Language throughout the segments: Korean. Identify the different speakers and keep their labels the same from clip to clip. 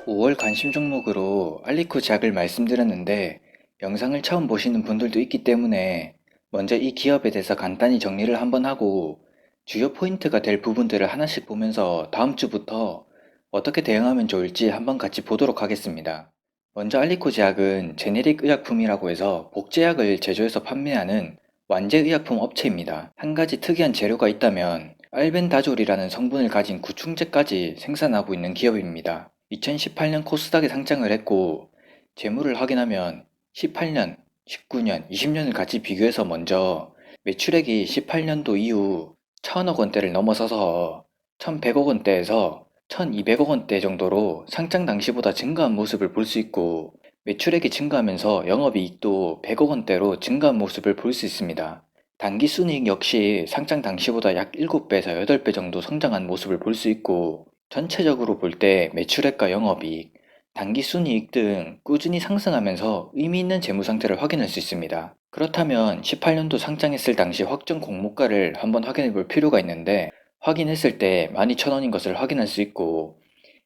Speaker 1: 5월 관심 종목으로 알리코 제약을 말씀드렸는데 영상을 처음 보시는 분들도 있기 때문에 먼저 이 기업에 대해서 간단히 정리를 한번 하고 주요 포인트가 될 부분들을 하나씩 보면서 다음 주부터 어떻게 대응하면 좋을지 한번 같이 보도록 하겠습니다. 먼저 알리코 제약은 제네릭 의약품이라고 해서 복제약을 제조해서 판매하는 완제 의약품 업체입니다. 한 가지 특이한 재료가 있다면 알벤다졸이라는 성분을 가진 구충제까지 생산하고 있는 기업입니다. 2018년 코스닥에 상장을 했고 재무를 확인하면 18년, 19년, 20년을 같이 비교해서 먼저 매출액이 18년도 이후 1000억 원대를 넘어서서 1100억 원대에서 1200억 원대 정도로 상장 당시보다 증가한 모습을 볼 수 있고 매출액이 증가하면서 영업이익도 100억 원대로 증가한 모습을 볼 수 있습니다. 당기순이익 역시 상장 당시보다 약 7배에서 8배 정도 성장한 모습을 볼 수 있고 전체적으로 볼 때 매출액과 영업이익, 당기순이익 등 꾸준히 상승하면서 의미 있는 재무 상태를 확인할 수 있습니다. 그렇다면 18년도 상장했을 당시 확정 공모가를 한번 확인해 볼 필요가 있는데 확인했을 때 12,000원인 것을 확인할 수 있고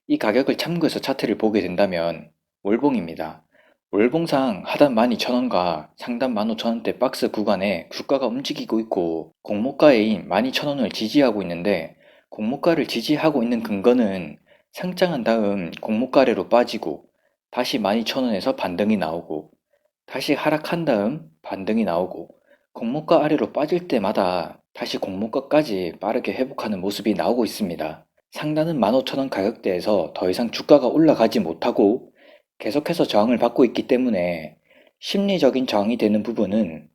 Speaker 1: 이 가격을 참고해서 차트를 보게 된다면 월봉입니다. 월봉상 하단 12,000원과 상단 15,000원대 박스 구간에 주가가 움직이고 있고 공모가인 12,000원을 지지하고 있는데 공모가를 지지하고 있는 근거는 상장한 다음 공모가 아래로 빠지고 다시 12,000원에서 반등이 나오고 다시 하락한 다음 반등이 나오고 공모가 아래로 빠질 때마다 다시 공모가까지 빠르게 회복하는 모습이 나오고 있습니다. 상단은 15,000원 가격대에서 더 이상 주가가 올라가지 못하고 계속해서 저항을 받고 있기 때문에 심리적인 저항이 되는 부분은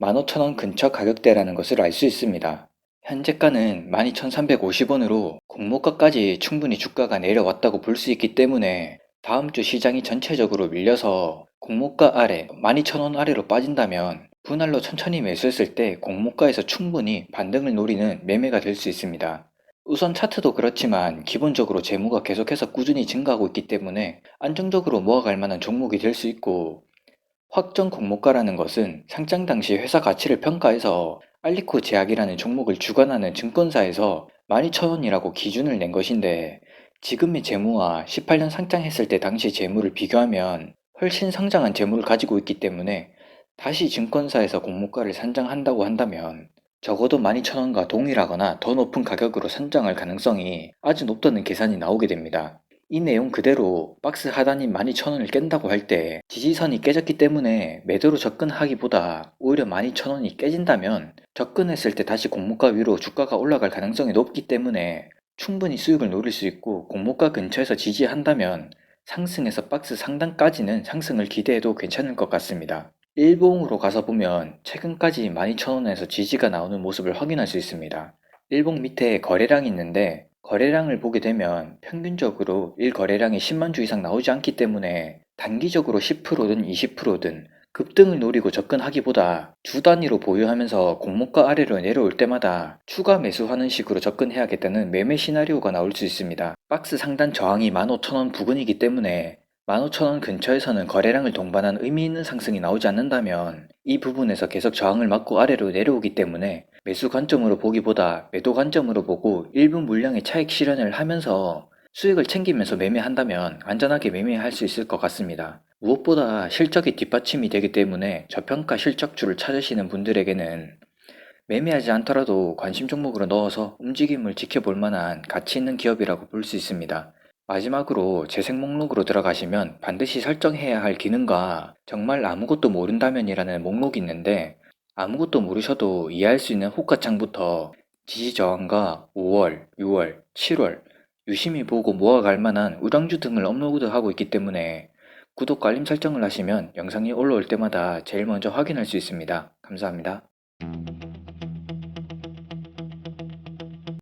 Speaker 1: 15,000원 근처 가격대라는 것을 알 수 있습니다. 현재가는 12,350원으로 공모가까지 충분히 주가가 내려왔다고 볼 수 있기 때문에 다음 주 시장이 전체적으로 밀려서 공모가 아래 12,000원 아래로 빠진다면 분할로 천천히 매수했을 때 공모가에서 충분히 반등을 노리는 매매가 될 수 있습니다. 우선 차트도 그렇지만 기본적으로 재무가 계속해서 꾸준히 증가하고 있기 때문에 안정적으로 모아갈 만한 종목이 될 수 있고 확정 공모가라는 것은 상장 당시 회사 가치를 평가해서 알리코 제약이라는 종목을 주관하는 증권사에서 12,000원이라고 기준을 낸 것인데 지금의 재무와 18년 상장했을 때 당시 재무를 비교하면 훨씬 성장한 재무를 가지고 있기 때문에 다시 증권사에서 공모가를 산정한다고 한다면 적어도 12,000원과 동일하거나 더 높은 가격으로 산정할 가능성이 아주 높다는 계산이 나오게 됩니다. 이 내용 그대로 박스 하단인 12,000원을 깬다고 할 때 지지선이 깨졌기 때문에 매도로 접근하기보다 오히려 12,000원이 깨진다면 접근했을 때 다시 공모가 위로 주가가 올라갈 가능성이 높기 때문에 충분히 수익을 노릴 수 있고 공모가 근처에서 지지한다면 상승해서 박스 상단까지는 상승을 기대해도 괜찮을 것 같습니다. 일봉으로 가서 보면 최근까지 12,000원에서 지지가 나오는 모습을 확인할 수 있습니다. 일봉 밑에 거래량이 있는데 거래량을 보게 되면 평균적으로 1거래량이 10만 주 이상 나오지 않기 때문에 단기적으로 10%든 20%든 급등을 노리고 접근하기보다 주 단위로 보유하면서 공모가 아래로 내려올 때마다 추가 매수하는 식으로 접근해야겠다는 매매 시나리오가 나올 수 있습니다. 박스 상단 저항이 15,000원 부근이기 때문에 15,000원 근처에서는 거래량을 동반한 의미 있는 상승이 나오지 않는다면 이 부분에서 계속 저항을 맞고 아래로 내려오기 때문에 매수 관점으로 보기보다 매도 관점으로 보고 일부 물량의 차익 실현을 하면서 수익을 챙기면서 매매한다면 안전하게 매매할 수 있을 것 같습니다. 무엇보다 실적이 뒷받침이 되기 때문에 저평가 실적주를 찾으시는 분들에게는 매매하지 않더라도 관심 종목으로 넣어서 움직임을 지켜볼 만한 가치 있는 기업이라고 볼 수 있습니다. 마지막으로 재생 목록으로 들어가시면 반드시 설정해야 할 기능과 정말 아무것도 모른다면이라는 목록이 있는데 아무것도 모르셔도 이해할 수 있는 호가창부터 지지저항과 5월, 6월, 7월 유심히 보고 모아갈 만한 우량주 등을 업로드하고 있기 때문에 구독과 알림 설정을 하시면 영상이 올라올 때마다 제일 먼저 확인할 수 있습니다. 감사합니다.